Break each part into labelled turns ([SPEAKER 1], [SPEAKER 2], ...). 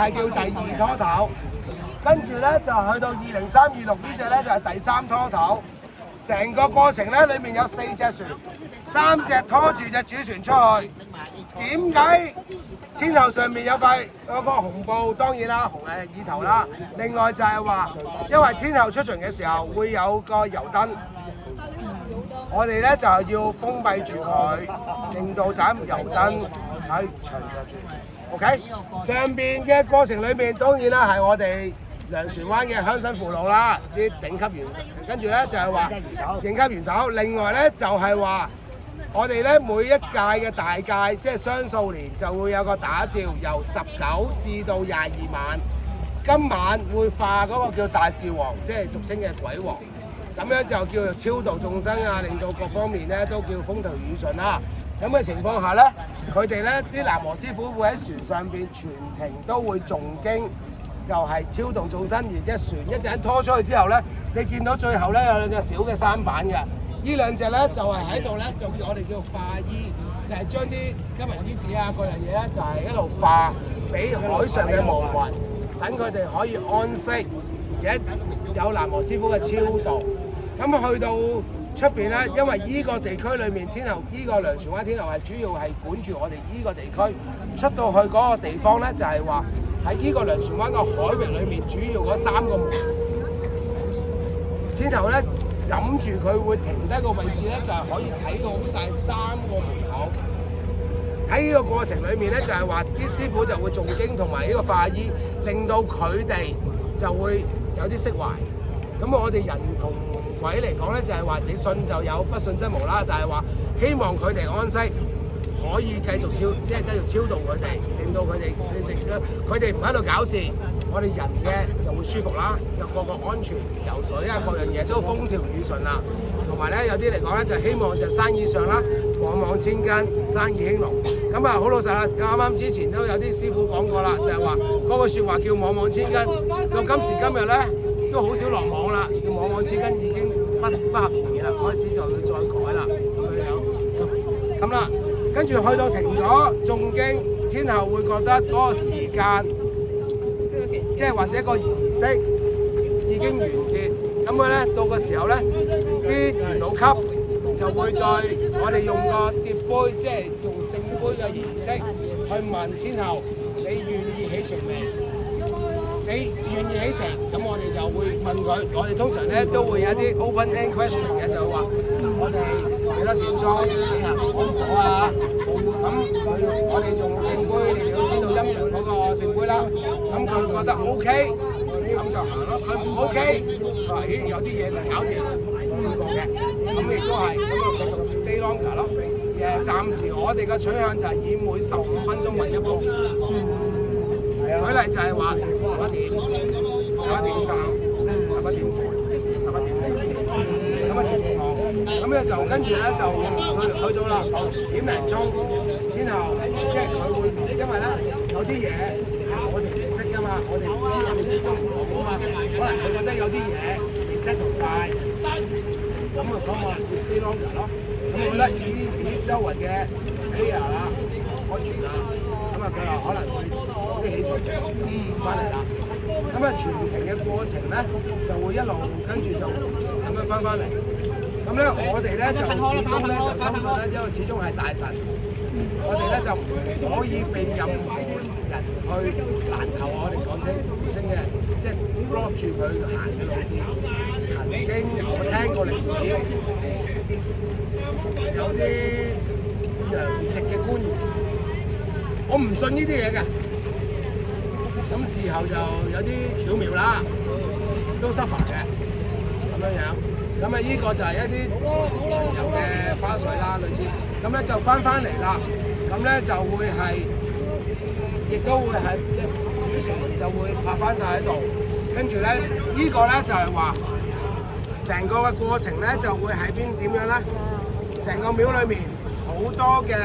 [SPEAKER 1] 係叫第2拖頭。跟住咧就去到20326呢只咧就係第3拖頭。成個過程咧裏面有4隻船，3隻拖住隻主船出去。點解天后上面有塊嗰個紅布？當然啦，紅係意頭啦。另外就係話，因為天后出巡嘅時候會有個油燈，我哋咧就要封閉住佢，令到盞油燈喺長着住。OK， 上邊嘅過程裏面當然啦係我哋糧船灣嘅鄉紳父老啦，啲頂級元首，跟住咧就係話頂級元首。另外咧就係話我哋咧每一屆嘅大屆，即係雙數年就會有個打醮，由19至到22晚。今晚會化嗰個叫大士王，即係俗稱嘅鬼王。咁樣就叫做超度眾生啊，令到各方面咧都叫風調雨順啦。咁嘅情況下咧，佢哋咧啲南無師傅會喺船上邊全程都會誦經。就係超度眾生，而隻船一陣拖出去之後咧，你見到最後咧有兩隻小嘅舢板嘅，呢兩隻咧就係喺度咧，就我哋叫化衣，就係將啲金銀衣紙啊各樣嘢咧，就係一路化俾海上嘅亡魂，等佢哋可以安息，而且有南無師傅嘅超度。咁去到出邊咧，因為依個地區裏面天后依個糧船灣天后係主要係管住我哋依個地區，出到去嗰個地方咧就係話。喺依個糧船灣個海域裏面，主要嗰3個門，天后咧枕住佢會停低個位置咧，就係可以睇到晒3個門口。喺呢個過程裏面咧，就係話啲師傅就會誦經同埋呢個化衣，令到佢哋就會有啲釋懷。咁我哋人同鬼嚟講咧，就係話你信就有，不信則無啦。但係話希望佢哋安息。可以繼續繼續超度佢哋，令到佢哋唔喺度搞事，我哋人嘅就會舒服啦，又個安全游水啊，各樣嘢都風調雨順啦。同埋咧，有啲嚟講咧就希望就生意上啦，網網千斤，生意興隆。咁啊，好老實啦，啱啱之前都有啲師傅講過啦，就係話嗰句説話叫網網千斤，到今時今日咧都好少落網啦，叫網網千斤已經不合時宜啦，開始就要再改啦，咁啦。跟住去到停咗誦經，天后會覺得嗰個時間，即係或者個儀式已經完結，咁佢咧到個時候咧，啲元老級就會再我哋用個碟杯，即係用聖杯嘅儀式去問天后：你願意起程未？你願意起程，咁我哋就會問佢。我哋通常咧都會有一啲 open end question 嘅，就話我哋幾多點鐘起行好唔好啊？咁我哋用聖杯，你哋都知道陰陽嗰個聖杯啦。咁佢覺得 OK，咁就行咯。佢唔 OK，佢話咦有啲嘢唔搞掂，試過嘅。咁亦都係咁啊，繼續 stay longer 咯。暫時我哋嘅取向就係以每15分鐘為一步。舉例就係話11點、11點3、11點半、11點咁嘅情況，咁咧就跟住咧就去到啦1點鐘，天后即係佢會，因為咧有啲嘢係我哋唔識噶嘛，我哋唔知，我哋接觸唔到噶嘛，可能佢覺得有啲嘢未 settle 晒，咁啊講話要 stay longer 咯，咁我覺得咦周圍嘅 area 啦、安全啦。咁啊，佢話可能會早啲起床就翻嚟啦。咁啊，全程嘅過程咧就會一路跟住就回程咁樣翻嚟。咁咧，我哋咧就始終咧就深信咧，因為始終係大神，我哋咧就唔可以被任何人去攔頭我哋講清嘅，即係 block 住佢行嘅路線。曾經我聽過歷史，有啲洋籍嘅官員。我唔信呢啲嘢嘅，咁事後就有啲巧妙啦，都suffer嘅咁樣。咁啊，呢個就係一啲巡遊嘅花絮啦，類似。咁咧就翻嚟啦，咁咧就會係，亦都會係即係主船就會泊翻晒喺度。跟住咧，呢個咧就係話，成個嘅過程咧就會喺邊點樣咧？成個廟裏面好多嘅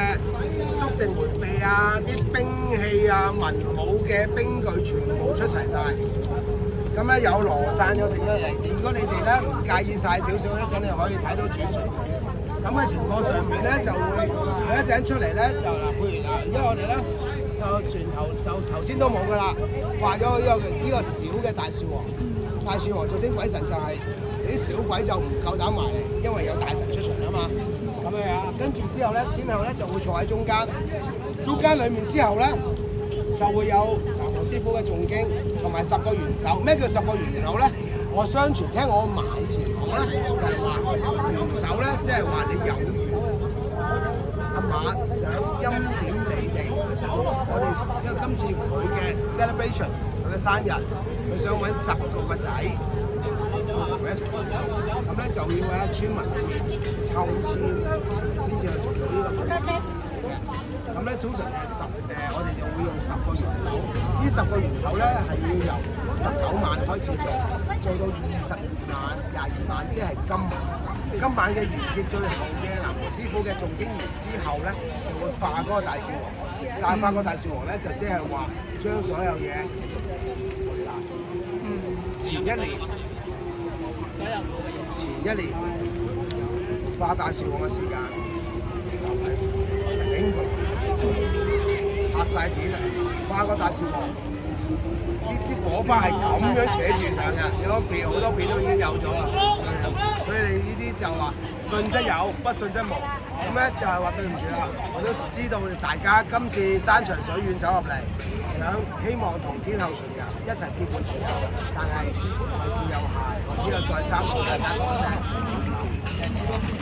[SPEAKER 1] 肅靜迴避啊，啲兵器啊、文武嘅兵具全部出齊晒。咁咧有羅傘有成一嚟。如果你哋咧唔介意晒少少，一陣你可以睇到主船。咁嘅情況上面咧就會有一陣出嚟咧就嗱，譬如嗱，而家我哋咧就船頭先都冇㗎啦，掛咗呢個小嘅大樹王。大樹王造精鬼神就係啲小鬼就唔夠膽埋嚟，因為有大神出場啊嘛。咁樣啊，跟住之後咧，天后咧就會坐喺中間，中間裡面之後咧就會有南無師傅嘅誦經同埋10個元首。咩叫10個元首咧？我相傳聽我嫲以前講咧，就係話元首咧，即係話你有緣阿嫲想欽點你哋，我哋因為今次佢嘅 celebration， 佢嘅生日，佢想揾10個仔同佢一齊咁咧就要喺村民裏面抽籤先至去做到呢個元首嘅。咁咧通常我哋就會用10個元首，呢10個元首咧係要由19晚開始做到22晚，即係今晚。今晚嘅完結，最後嘅南無師傅嘅誦經完之後咧，就會化嗰個大樹王。但係化個大樹王咧，就即係話將所有嘢冇晒。前一年化大樹王嘅時間就係英國拍晒片啦，化個大樹王。啲火花係咁樣扯住上嘅，有片好多片都已經有咗啦。所以你呢啲就話信則有，不信則無。咁咧就係話對唔住啦，我都知道大家今次山長水遠走入嚟，希望同天后巡遊一齊結伴同遊，但係位置有限，我只有再三同大家講聲。